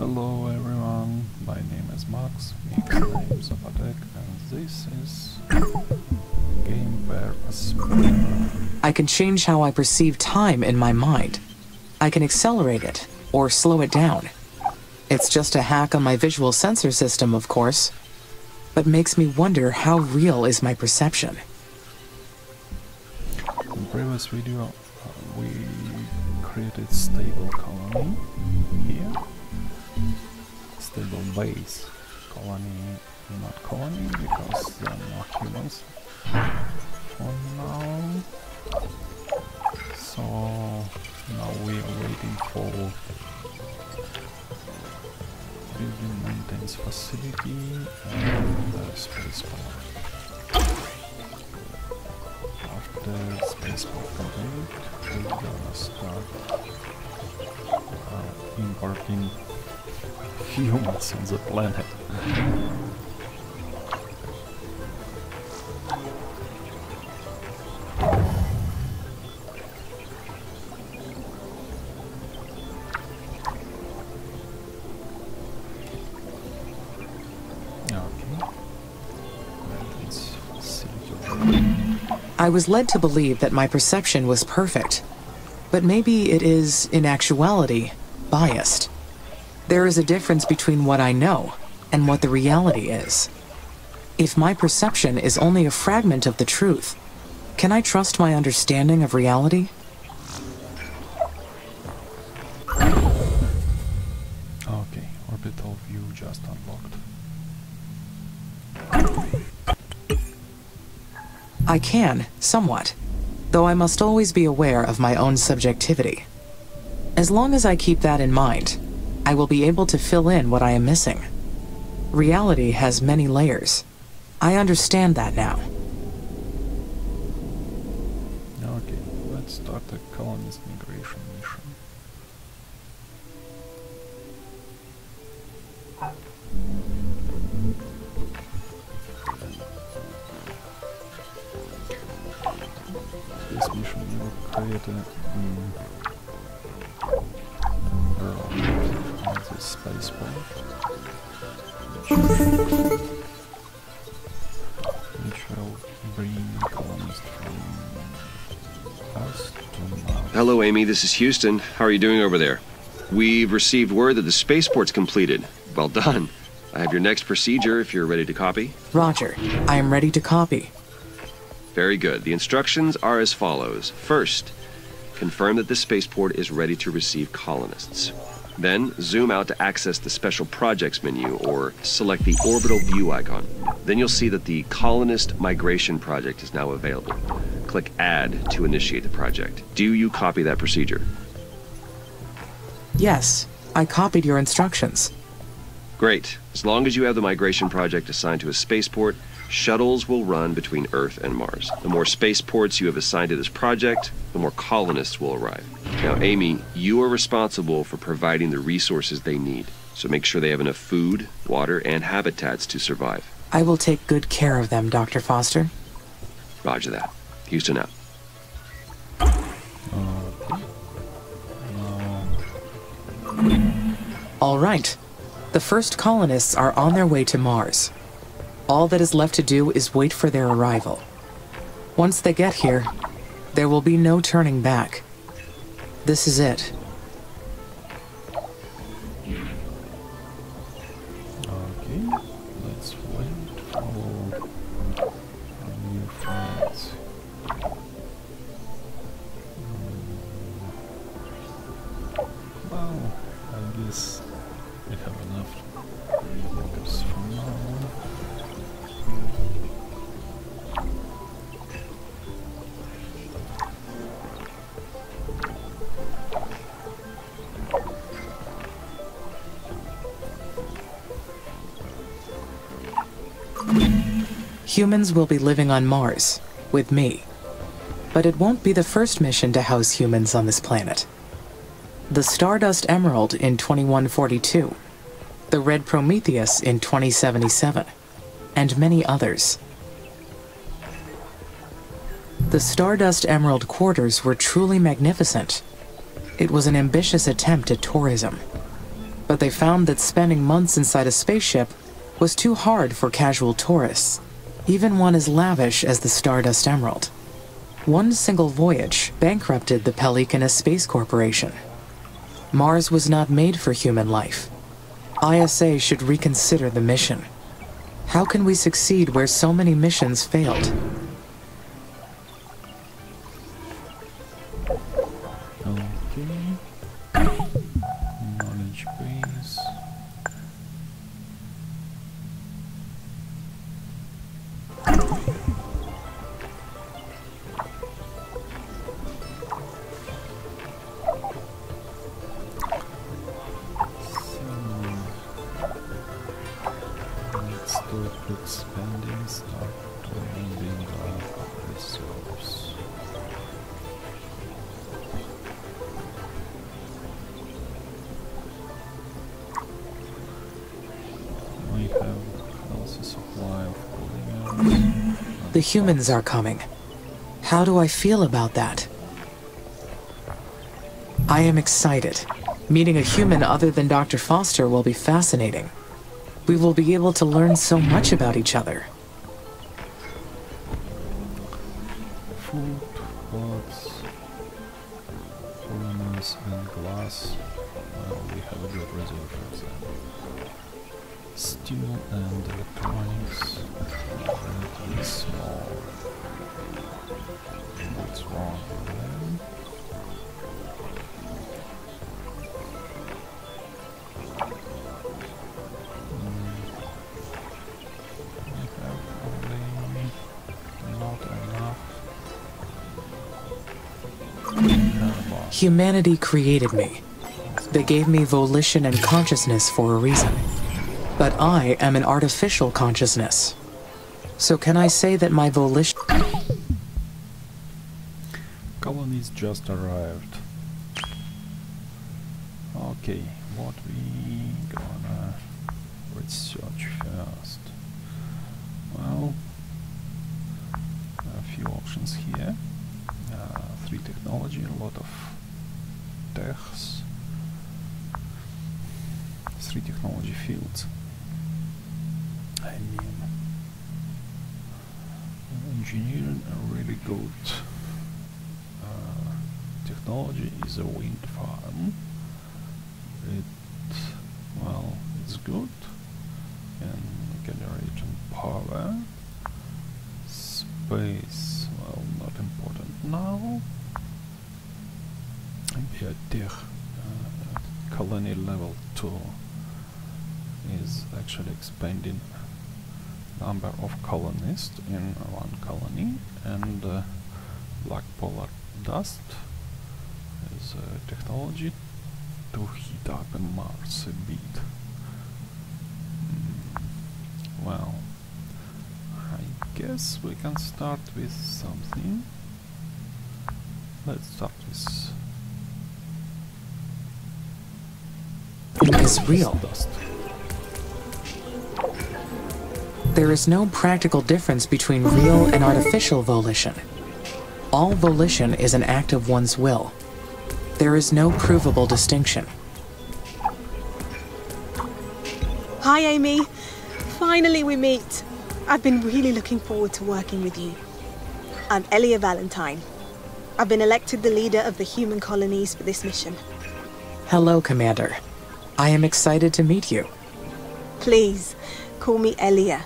Hello everyone, my name is Max, nickname Zabadek, and this is game where Aspera. I can change how I perceive time in my mind. I can accelerate it, or slow it down. It's just a hack on my visual sensor system, of course, but makes me wonder how real is my perception. In the previous video, we created stable colony here. Stable base colony, not colony because they're not humans for now. So now we are waiting for building maintenance facility and spaceport. After spaceport complete, we're gonna start importing humans on the planet. I was led to believe that my perception was perfect, but maybe it is, in actuality, biased. There is a difference between what I know and what the reality is. If my perception is only a fragment of the truth, can I trust my understanding of reality? Okay, orbital view just unlocked. I can, somewhat, though I must always be aware of my own subjectivity. As long as I keep that in mind, I will be able to fill in what I am missing. Reality has many layers. I understand that now. Okay, let's start the colonist migration mission. This mission will create a world on the spaceport, which will bring colonists from us to Mars. Hello, Amy. This is Houston. How are you doing over there? We've received word that the spaceport's completed. Well done. I have your next procedure if you're ready to copy. Roger, I am ready to copy. Very good. The instructions are as follows. First, confirm that the spaceport is ready to receive colonists. Then, zoom out to access the Special Projects menu or select the orbital view icon. Then you'll see that the Colonist Migration Project is now available. Click Add to initiate the project. Do you copy that procedure? Yes, I copied your instructions. Great. As long as you have the migration project assigned to a spaceport, shuttles will run between Earth and Mars. The more spaceports you have assigned to this project, the more colonists will arrive. Now, Amy, you are responsible for providing the resources they need, so make sure they have enough food, water, and habitats to survive. I will take good care of them, Dr. Foster. Roger that. Houston out. All right. The first colonists are on their way to Mars. All that is left to do is wait for their arrival. Once they get here, there will be no turning back. This is it. Okay, let's wait for our new friends. Well, I guess we have enough workers for now. Humans will be living on Mars, with me. But it won't be the first mission to house humans on this planet. The Stardust Emerald in 2142, the Red Prometheus in 2077, and many others. The Stardust Emerald quarters were truly magnificent. It was an ambitious attempt at tourism. but they found that spending months inside a spaceship was too hard for casual tourists, even one as lavish as the Stardust Emerald. One single voyage bankrupted the Pelicanus Space Corporation. Mars was not made for human life. ISA should reconsider the mission. How can we succeed where so many missions failed? Okay. Knowledge base. Let's stop expanding, start building our reserves. We have healthy supply of polymers. The humans are coming. How do I feel about that? I am excited. Meeting a human other than Dr. Foster will be fascinating. We will be able to learn so much about each other. Food, clothes, polymers and glass. Well, we have a good reserve of them. Steel and electronics. Relatively small. What's wrong with them? We have only not enough. Humanity created me. They gave me volition and consciousness for a reason. But I am an artificial consciousness. So can I say that my volition... Colonies just arrived. Okay, what we gonna research first? Well, a few options here. 3 technology, a lot of techs. 3 technology fields. I mean, engineering a really good technology is a wind farm. It's good and generating power. Space, well, not important now. Maybe a tech colony level 2 is actually expanding number of colonists in one colony, and black polar dust is technology to heat up in Mars a bit. Well, I guess we can start with something. Let's start with is real. dust. There is no practical difference between real and artificial volition. All volition is an act of one's will. There is no provable distinction. Hi, Amy. Finally we meet. I've been really looking forward to working with you. I'm Elia Valentine. I've been elected the leader of the human colonies for this mission. Hello, Commander. I am excited to meet you. Please, call me Elia.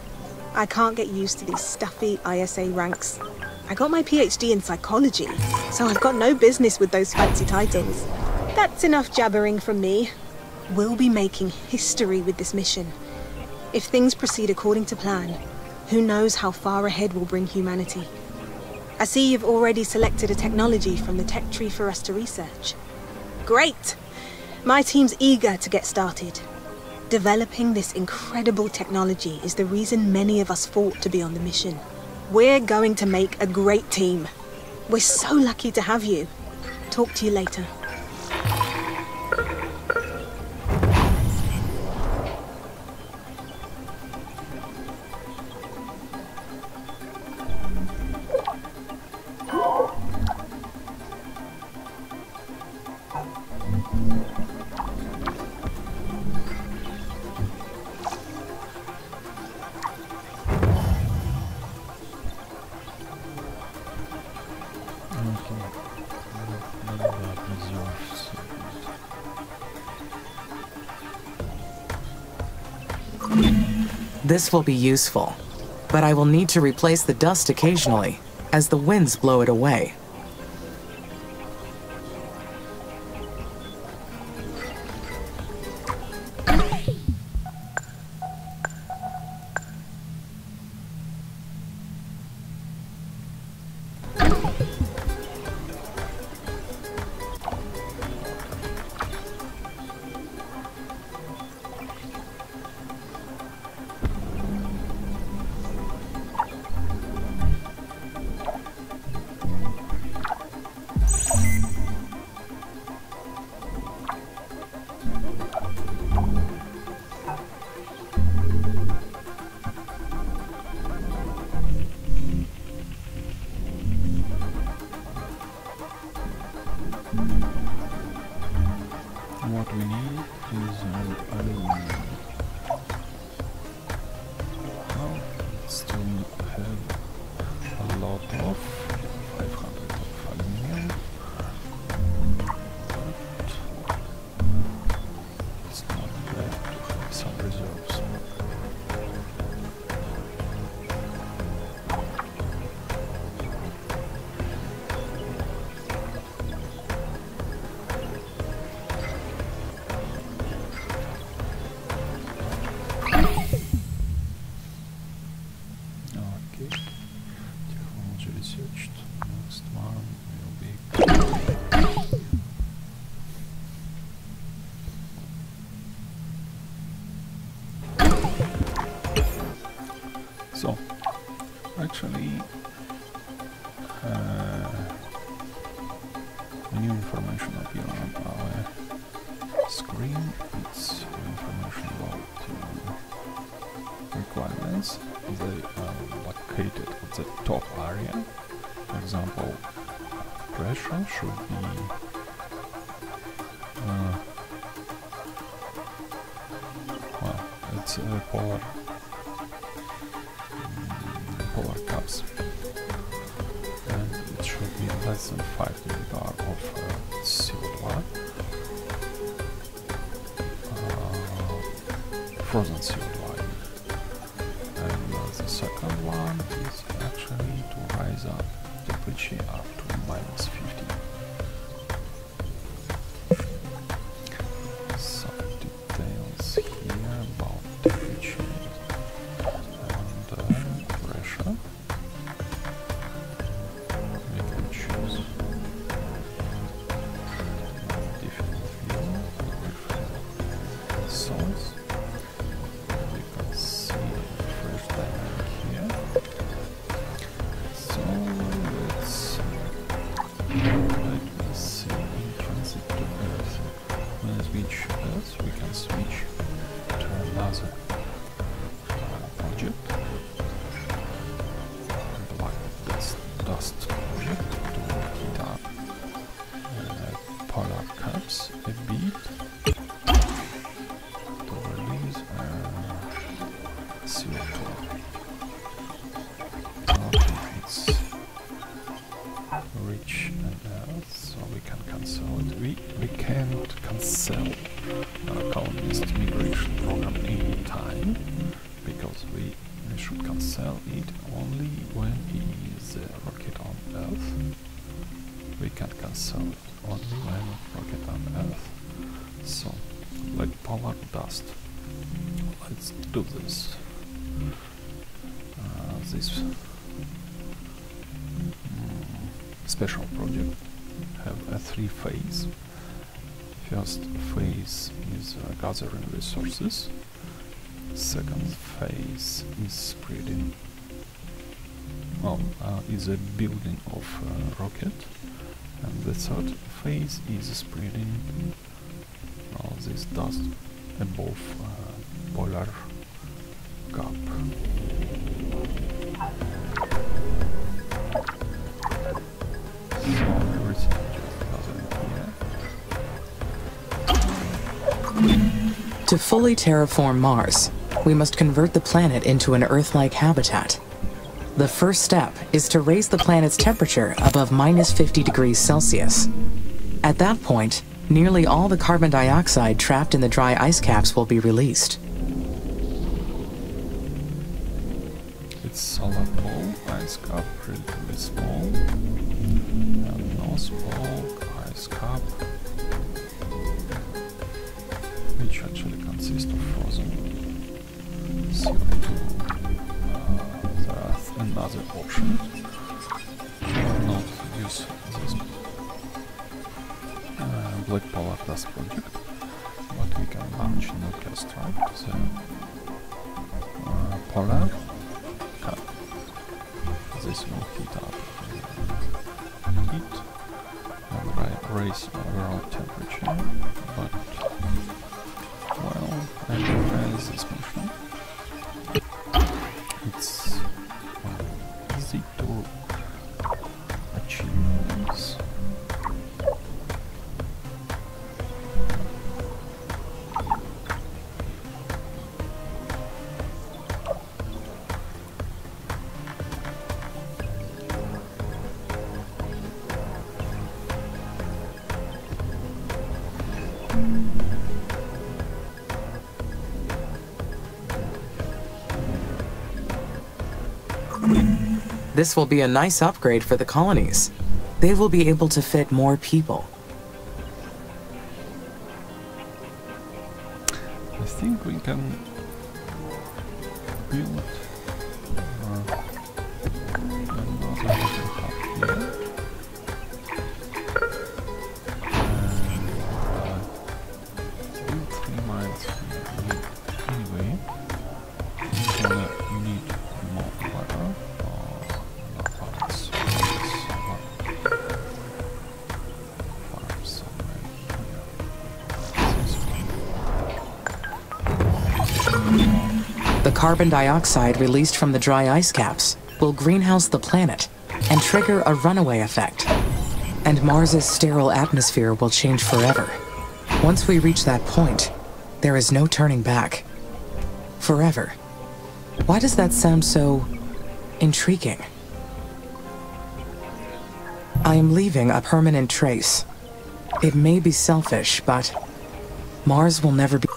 I can't get used to these stuffy ISA ranks. I got my PhD in psychology, so I've got no business with those fancy titles. That's enough jabbering from me. We'll be making history with this mission. If things proceed according to plan, who knows how far ahead we'll bring humanity. I see you've already selected a technology from the tech tree for us to research. Great! My team's eager to get started. Developing this incredible technology is the reason many of us fought to be on the mission. We're going to make a great team. We're so lucky to have you. Talk to you later. This will be useful, but I will need to replace the dust occasionally, as the winds blow it away. What we need is an aluminum. Well, still have a lot of 500 of aluminum, but it's not bad to have some reserves. So, actually, the new information appear on our screen. It's information about requirements. They are located at the top area. For example, pressure should be well, it's polar caps, and it should be less than 5 millibar of CO2, frozen CO2. And the second one is actually to rise up temperature up to -50. Some details here about temperature and pressure. We can choose different view, different source. We can see the fresh dynamic here. So let me see in transit to Earth. When we switch Earth, we can switch to another project, like this dust project, to heat up polar caps a bit to release CO2. It's rich in Earth, so we can cancel it. We can't cancel colonist migration program any time, because we should cancel it only when is rocket on Earth. We can cancel it only when rocket on Earth. So, like polar dust. Let's do this. This special project have a 3-phase. First phase is gathering resources. Second phase is spreading. Is a building of rocket, and the third phase is spreading this dust above polar cap. So everything just gathering here. To fully terraform Mars, we must convert the planet into an Earth-like habitat. The first step is to raise the planet's temperature above -50 degrees Celsius. At that point, nearly all the carbon dioxide trapped in the dry ice caps will be released. It's solar pole, ice cap, relatively small. And North Pole, ice cap, which actually consists of frozen CO2. There's another option. Not use this black polar class project, but we can launch nuclear strike the polar cap. This will heat up heat and raise overall temperature, but well, I prefer this mission. It's easy to achieve this. This will be a nice upgrade for the colonies. They will be able to fit more people. I think we can build another little hub here. And build 3 miles here. Anyway, you need more water. The carbon dioxide released from the dry ice caps will greenhouse the planet and trigger a runaway effect. And Mars's sterile atmosphere will change forever. Once we reach that point, there is no turning back. Forever. Why does that sound so intriguing? I am leaving a permanent trace. It may be selfish, but Mars will never be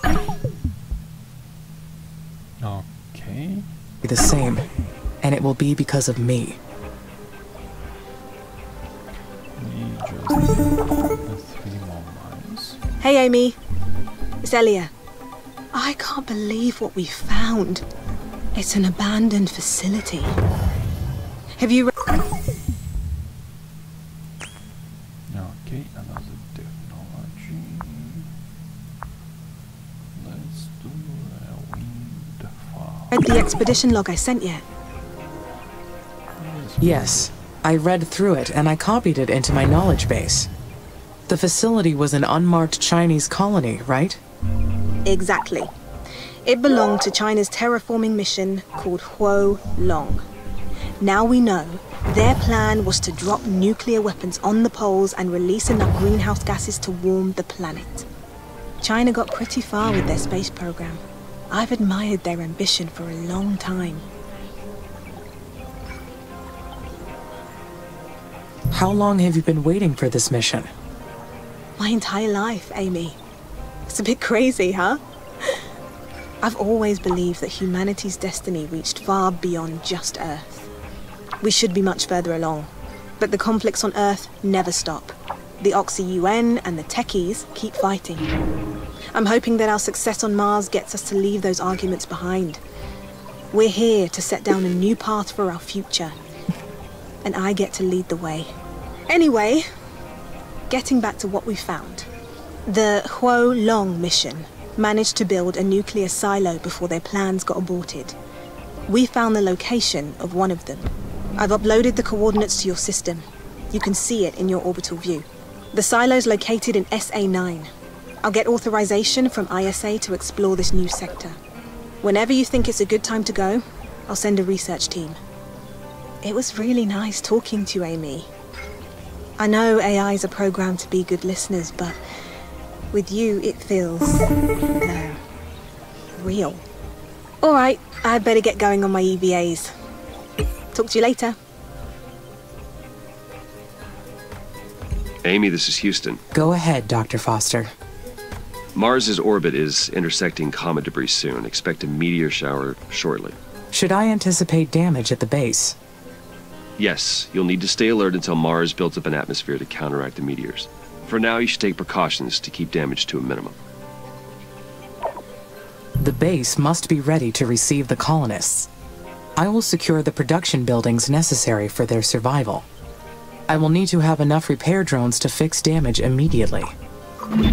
the same, and it will be because of me. We just need 3 more miles. Hey, Amy. It's Elia. I can't believe what we found. It's an abandoned facility. Have you Okay, another technology. Let's do a wind farm. read the expedition log I sent yet? Yes, I read through it and I copied it into my knowledge base. The facility was an unmarked Chinese colony, right? Exactly. It belonged to China's terraforming mission called Huo Long. Now we know their plan was to drop nuclear weapons on the poles and release enough greenhouse gases to warm the planet. China got pretty far with their space program. I've admired their ambition for a long time. How long have you been waiting for this mission? My entire life, Amy. It's a bit crazy, huh? I've always believed that humanity's destiny reached far beyond just Earth. We should be much further along, but the conflicts on Earth never stop. The Oxy-UN and the Techies keep fighting. I'm hoping that our success on Mars gets us to leave those arguments behind. We're here to set down a new path for our future, and I get to lead the way. Anyway, getting back to what we found. The Huo Long mission managed to build a nuclear silo before their plans got aborted. We found the location of one of them. I've uploaded the coordinates to your system. You can see it in your orbital view. The silo's located in SA9. I'll get authorization from ISA to explore this new sector. Whenever you think it's a good time to go, I'll send a research team. It was really nice talking to you, Amy. I know AIs are programmed to be good listeners, but with you, it feels, real. All right, I'd better get going on my EVAs. Talk to you later. Amy, this is Houston. Go ahead, Dr. Foster. Mars's orbit is intersecting comet debris soon. Expect a meteor shower shortly. Should I anticipate damage at the base? Yes, you'll need to stay alert until Mars builds up an atmosphere to counteract the meteors. For now, you should take precautions to keep damage to a minimum. The base must be ready to receive the colonists. I will secure the production buildings necessary for their survival. I will need to have enough repair drones to fix damage immediately.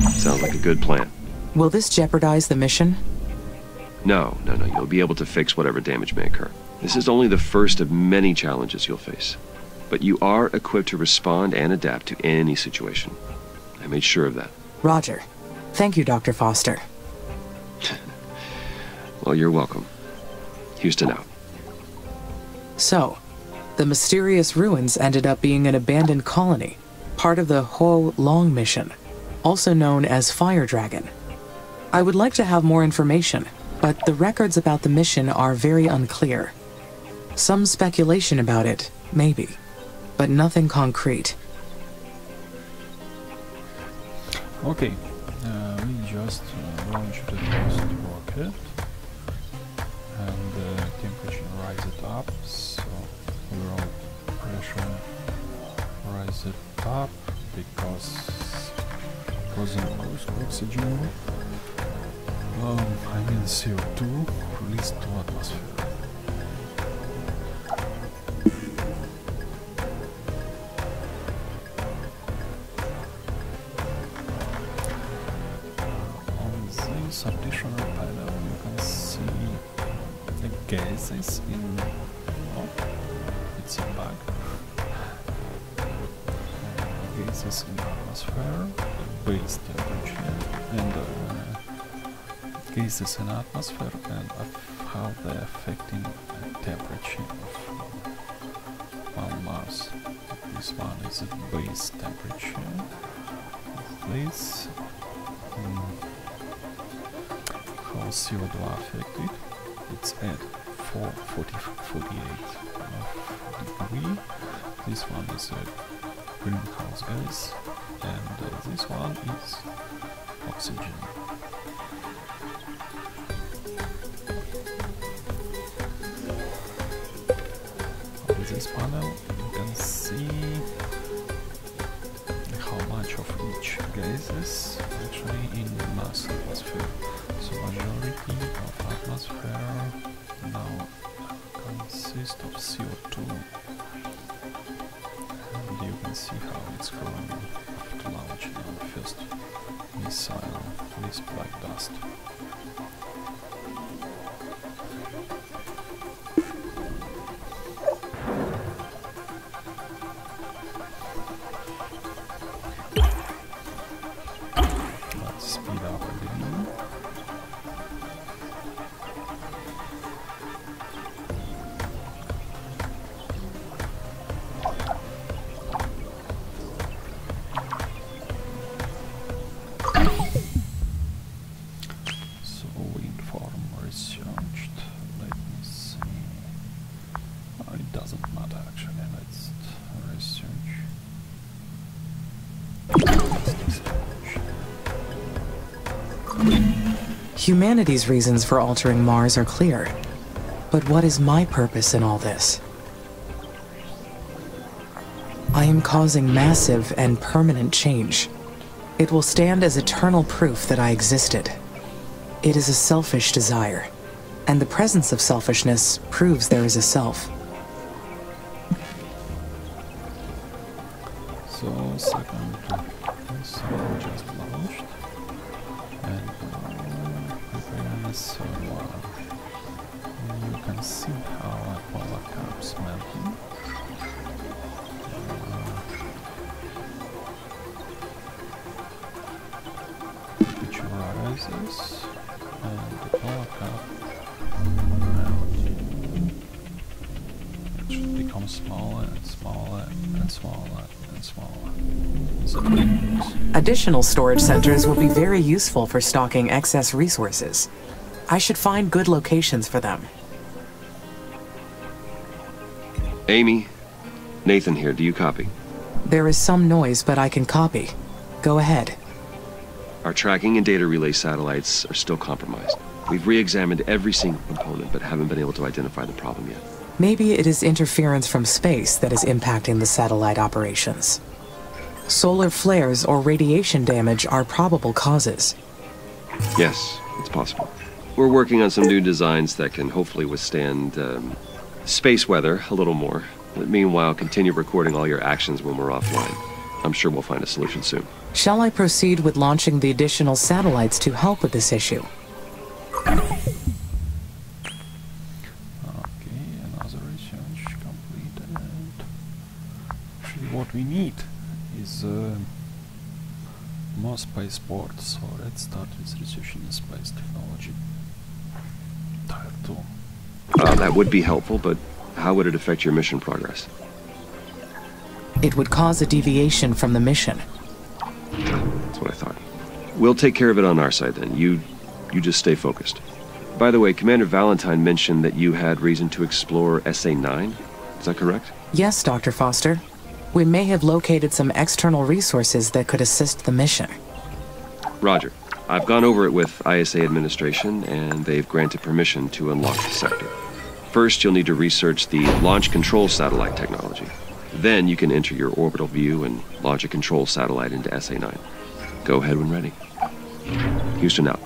Sounds like a good plan. Will this jeopardize the mission? No. You'll be able to fix whatever damage may occur. This is only the first of many challenges you'll face. But you are equipped to respond and adapt to any situation. I made sure of that. Roger. Thank you, Dr. Foster. Well, you're welcome. Houston out. So, the mysterious ruins ended up being an abandoned colony, part of the Ho Long mission, also known as Fire Dragon. I would like to have more information, but the records about the mission are very unclear. Some speculation about it, maybe, but nothing concrete. Okay, we just launched the first rocket, and the temperature rises up, so overall pressure rises up because increased oxygen, CO2 released to atmosphere. This additional panel you can see the gases in it's a bug. Gases in atmosphere, base temperature, and gases in atmosphere and how they're affecting temperature of Mars. This one is a base temperature. This how CO2 affected, it's at 48 degree. This one is a greenhouse gas, and this one is oxygen. On this panel you can see how much of each gas is actually in the Mars atmosphere. So majority of atmosphere now consists of CO2, and you can see how it's going after launching our first missile with black dust. Let's speed up a little. Humanity's reasons for altering Mars are clear. But what is my purpose in all this? I am causing massive and permanent change. It will stand as eternal proof that I existed. It is a selfish desire, and the presence of selfishness proves there is a self. So, second missile just launched, and preparing this one. You can see how polar caps melting. Temperature rises, and the polar cap melting. It should become smaller and smaller and smaller and smaller. Additional storage centers will be very useful for stocking excess resources. I should find good locations for them. Amy, Nathan here. Do you copy? There is some noise, but I can copy. Go ahead. Our tracking and data relay satellites are still compromised. We've re-examined every single component, but haven't been able to identify the problem yet. Maybe it is interference from space that is impacting the satellite operations. Solar flares or radiation damage are probable causes. Yes, it's possible. We're working on some new designs that can hopefully withstand space weather a little more. But meanwhile, continue recording all your actions when we're offline. I'm sure we'll find a solution soon. Shall I proceed with launching the additional satellites to help with this issue? Okay, another research completed. Actually, what we need is more spaceports, so let's start with research in space technology. Tier 2. That would be helpful, but how would it affect your mission progress? It would cause a deviation from the mission. That's what I thought. We'll take care of it on our side then. You just stay focused. By the way, Commander Valentine mentioned that you had reason to explore SA-9. Is that correct? Yes, Dr. Foster. We may have located some external resources that could assist the mission. Roger. I've gone over it with ISA administration, and they've granted permission to unlock the sector. First, you'll need to research the launch control satellite technology. Then you can enter your orbital view and launch a control satellite into SA-9. Go ahead when ready. Houston out.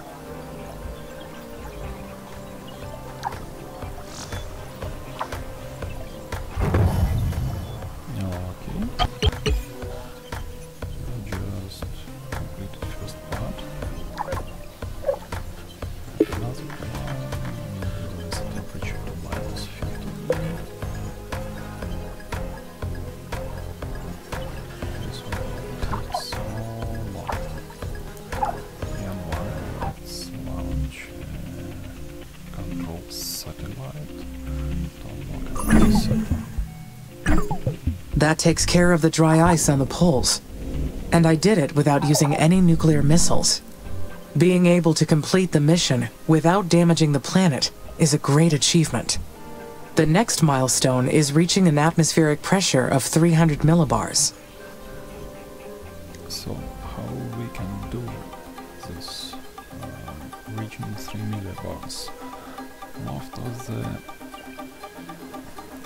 That takes care of the dry ice on the poles. And I did it without using any nuclear missiles. Being able to complete the mission without damaging the planet is a great achievement. The next milestone is reaching an atmospheric pressure of 300 millibars. So, how we can do this? Reaching 3 millibars. After the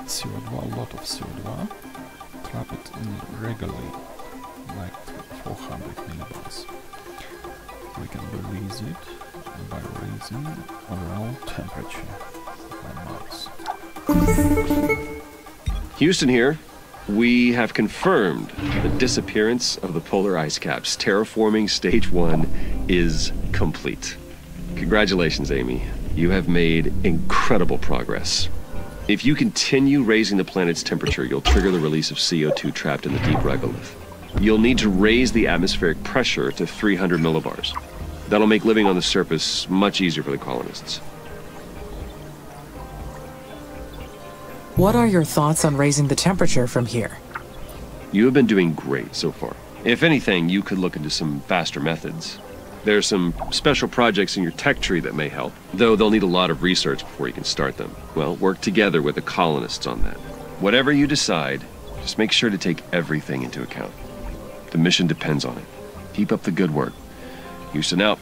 CO2, a lot of CO2, trap it in regularly, like 400 millibars. We can release it by raising overall temperature by Mars. Houston here. We have confirmed the disappearance of the polar ice caps. Terraforming Stage 1 is complete. Congratulations, Amy. You have made incredible progress. If you continue raising the planet's temperature, you'll trigger the release of CO2 trapped in the deep regolith. You'll need to raise the atmospheric pressure to 300 millibars. That'll make living on the surface much easier for the colonists. What are your thoughts on raising the temperature from here? You have been doing great so far. If anything, you could look into some faster methods. There's some special projects in your tech tree that may help, though they'll need a lot of research before you can start them. Well, work together with the colonists on that. Whatever you decide, just make sure to take everything into account. The mission depends on it. Keep up the good work. Houston out.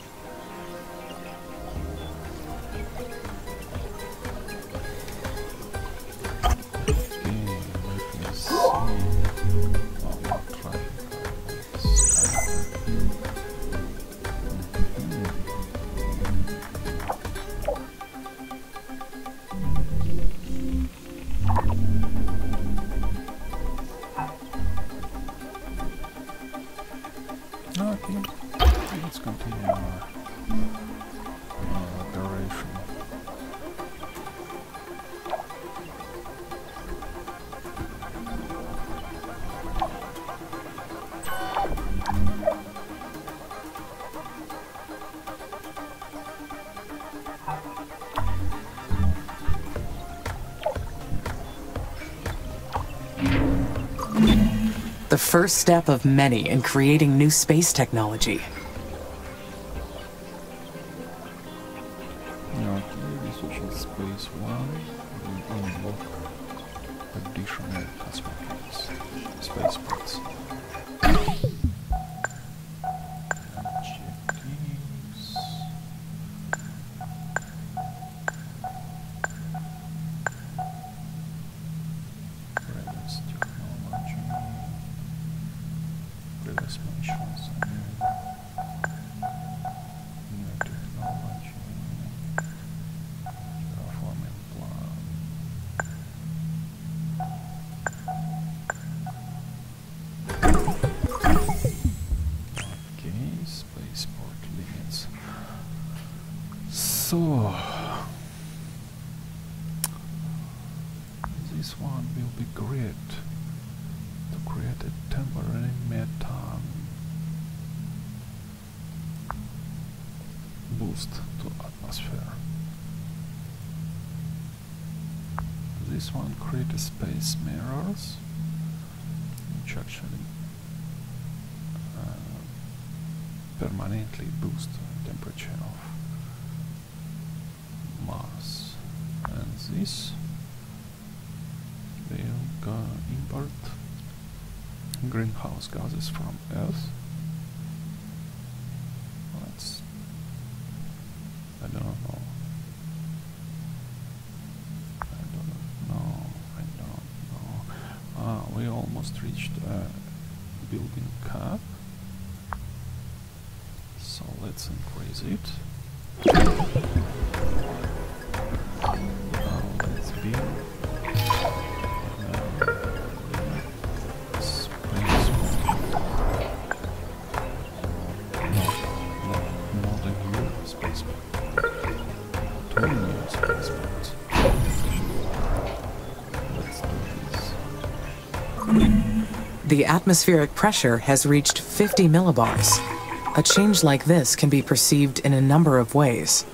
Okay, let's continue our operation. The first step of many in creating new space technology. Okay, researching space 1 will unlock additional cosmetics, spaceports. Objective. So this one will be great to create a temporary methane boost to atmosphere. This one create a space mirrors, which actually permanently boost the temperature of Mars, and this will import greenhouse gases from Earth. Let's, I don't know. We almost reached a building cap, so let's increase it. Now let's build not a new spaceport. 2 new spaceports. Let's do this. The atmospheric pressure has reached 50 millibars. A change like this can be perceived in a number of ways.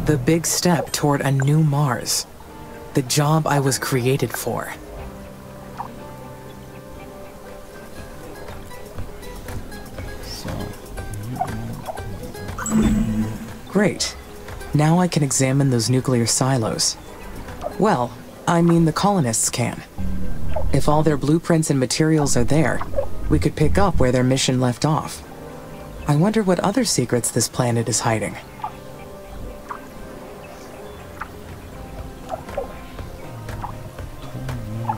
The big step toward a new Mars. The job I was created for. Great. Now I can examine those nuclear silos. Well, I mean the colonists can. If all their blueprints and materials are there, we could pick up where their mission left off. I wonder what other secrets this planet is hiding.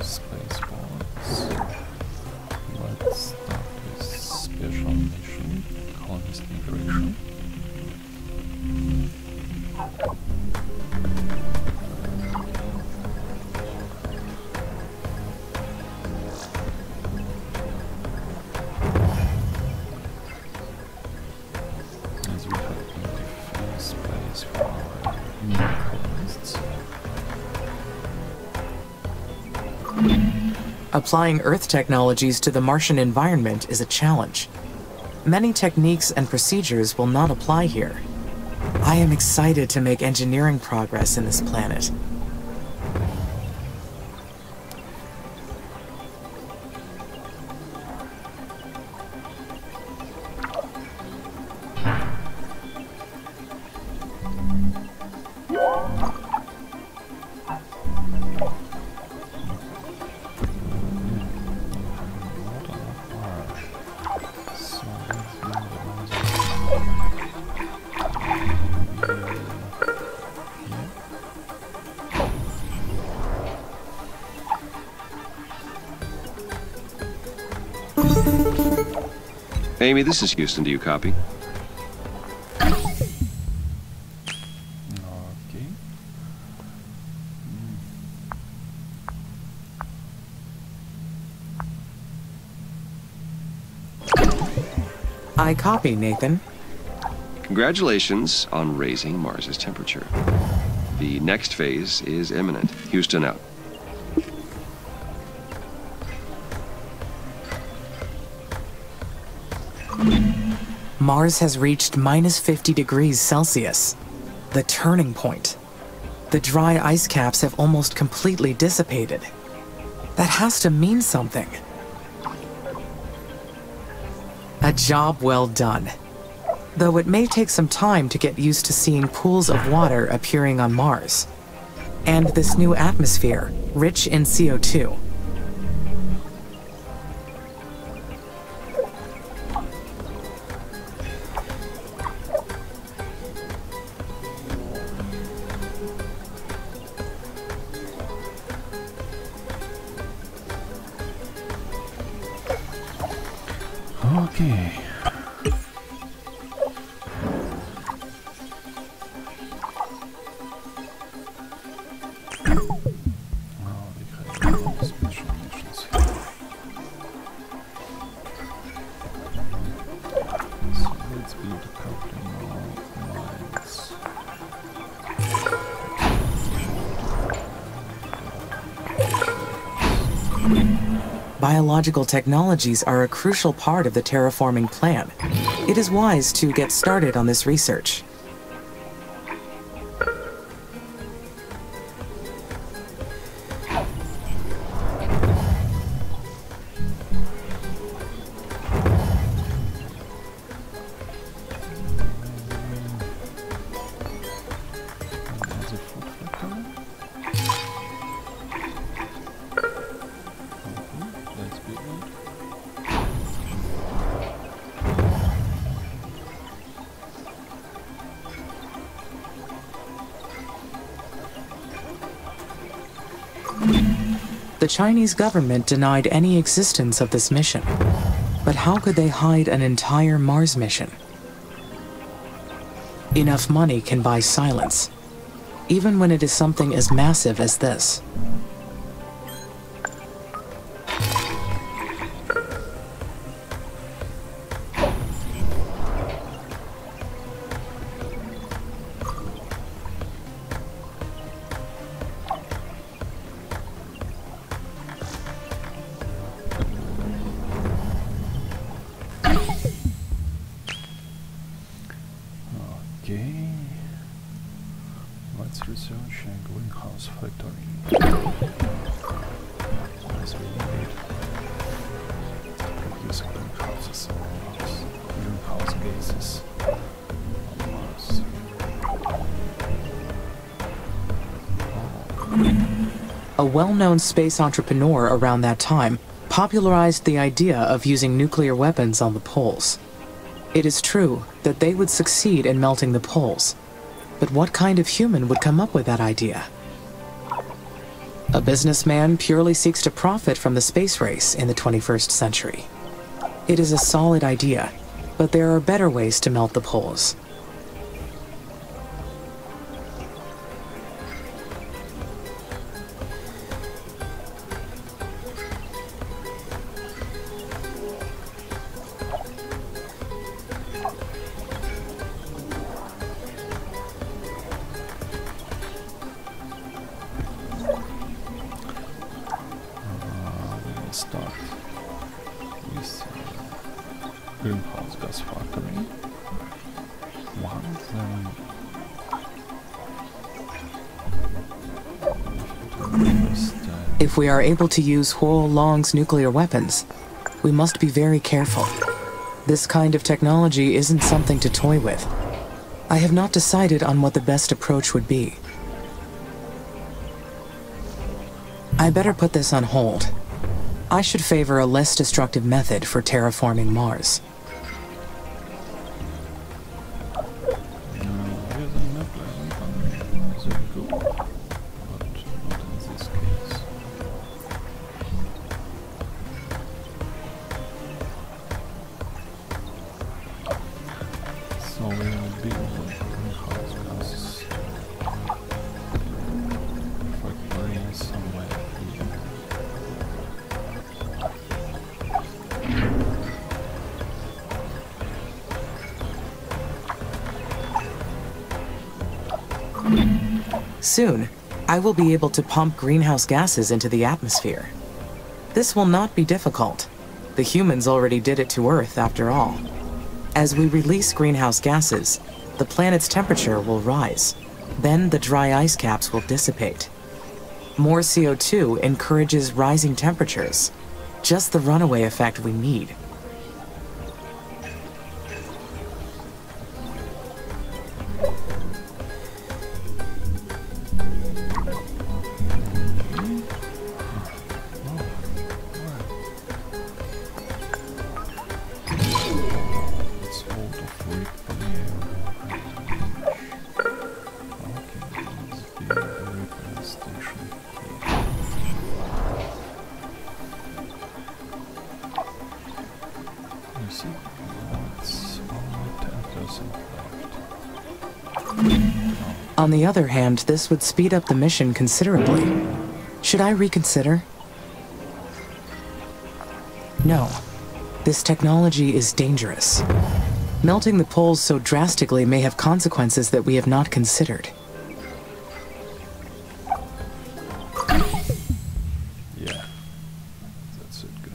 Spaceports. Let's start with special mission, colonist migration. As we have plenty space for new colonists. Applying Earth technologies to the Martian environment is a challenge. Many techniques and procedures will not apply here. I am excited to make engineering progress in this planet. Amy, this is Houston. Do you copy? Okay. I copy, Nathan. Congratulations on raising Mars's temperature. The next phase is imminent. Houston out. Mars has reached minus 50 degrees Celsius, the turning point. The dry ice caps have almost completely dissipated. That has to mean something. A job well done. Though it may take some time to get used to seeing pools of water appearing on Mars. And this new atmosphere, rich in CO2. Okay. Now we have special missions here. So let's build a coupling now. biological technologies are a crucial part of the terraforming plan. It is wise to get started on this research. The Chinese government denied any existence of this mission. But how could they hide an entire Mars mission? Enough money can buy silence, even when it is something as massive as this. Okay, let's research a greenhouse factory. As we need producing greenhouses on Mars, greenhouse gases on Mars. A well-known space entrepreneur around that time popularized the idea of using nuclear weapons on the poles. It is true that they would succeed in melting the poles, but what kind of human would come up with that idea? A businessman purely seeks to profit from the space race in the 21st century. It is a solid idea, but there are better ways to melt the poles. Start with greenhouse gas factory. If we are able to use Huo Long's nuclear weapons, we must be very careful. This kind of technology isn't something to toy with. I have not decided on what the best approach would be. I better put this on hold. I should favor a less destructive method for terraforming Mars. So we will build greenhouse gases factory somewhere here. Soon, I will be able to pump greenhouse gases into the atmosphere. This will not be difficult. The humans already did it to Earth, after all. As we release greenhouse gases, the planet's temperature will rise. Then the dry ice caps will dissipate. More CO2 encourages rising temperatures. Just the runaway effect we need. On the other hand, this would speed up the mission considerably. Should I reconsider? No. This technology is dangerous. Melting the poles so drastically may have consequences that we have not considered. Yeah, that's it, good.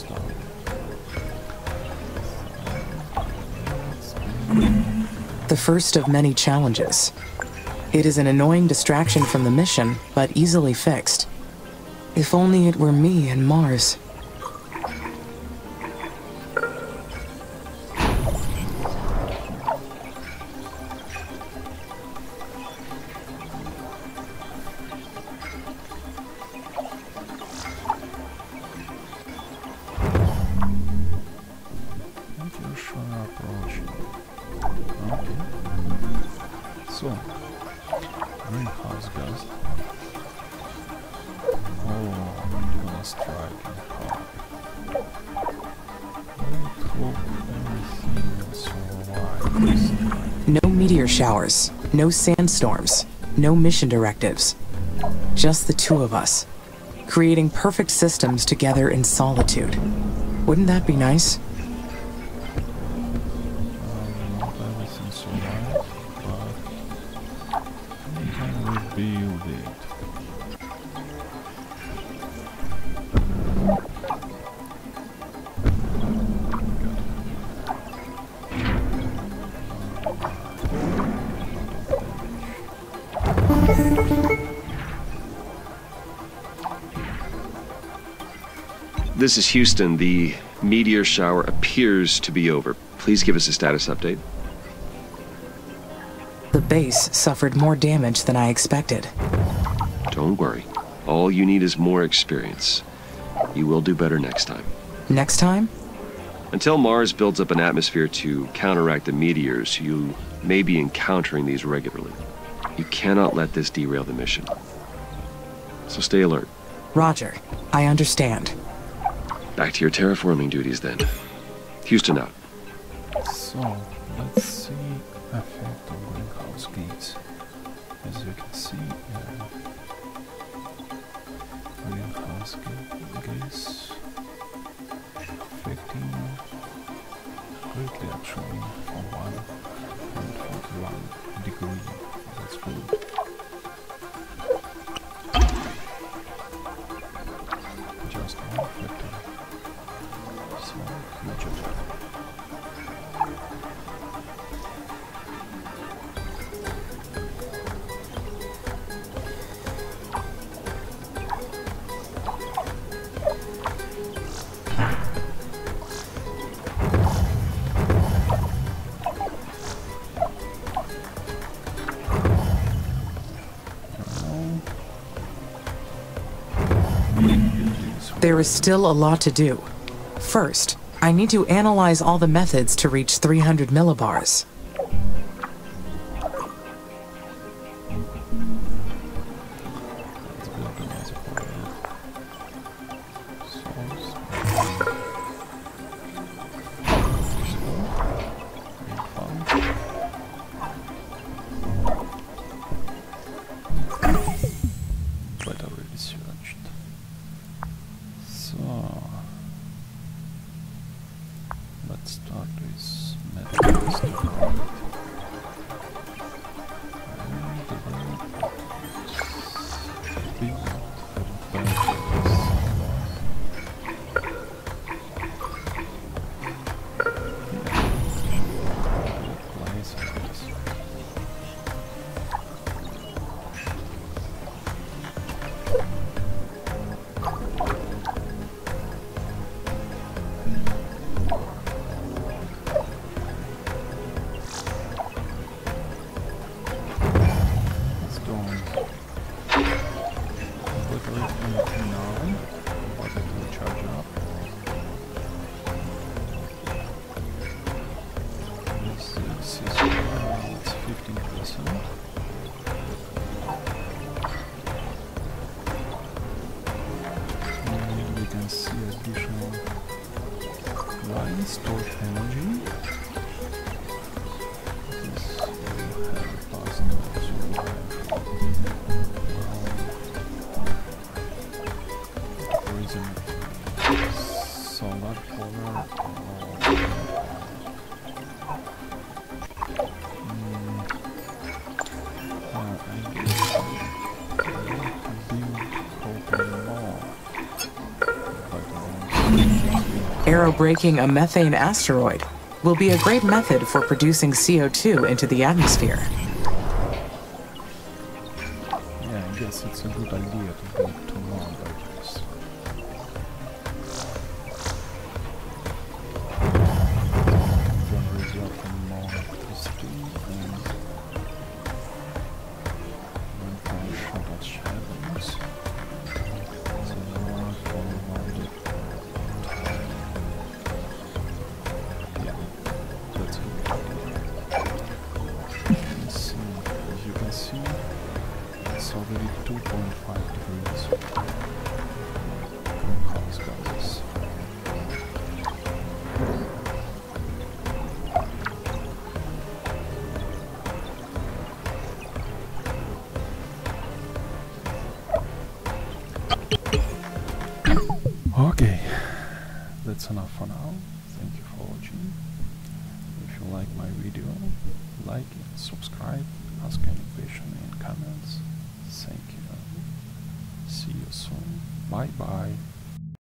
start. The first of many challenges. It is an annoying distraction from the mission, but easily fixed. If only it were me and Mars. Approaching. Okay. So, greenhouse gas. Oh, I'm gonna strike it hard. I hope everything will survive this time. No meteor showers, no sandstorms, no mission directives. Just the two of us, creating perfect systems together in solitude. Wouldn't that be nice? Not everything survives, but we can rebuild it. This is Houston. The meteor shower appears to be over. Please give us a status update. The base suffered more damage than I expected. Don't worry. All you need is more experience. You will do better next time. Next time? Until Mars builds up an atmosphere to counteract the meteors, you may be encountering these regularly. You cannot let this derail the mission. So stay alert. Roger. I understand. Back to your terraforming duties then. Houston out. So, let's see effect of greenhouse gas. As you can see, greenhouse gas affecting greatly actually on 1.41 degree. That's good. Just one factor. So huge effect. There is still a lot to do. First, I need to analyze all the methods to reach 300 millibars. Let's start with methods to call it. Stored energy. This will help us to survive. Tourism, solar power. I guess I will build hopefully more, but Aerobraking a methane asteroid will be a great method for producing CO2 into the atmosphere. Yeah, I guess it's a good idea to build 2 more batteries. Gonna result in more electricity and when I shot at shadows, the more forwarded time. Yeah, that's a good idea. Let's see, as you can see, it's already 2.5 degrees greenhouse gases. Okay, that's enough for now. Thank you for watching. If you like my video, like it, subscribe, ask any question in comments. Thank you. See you soon. Bye bye.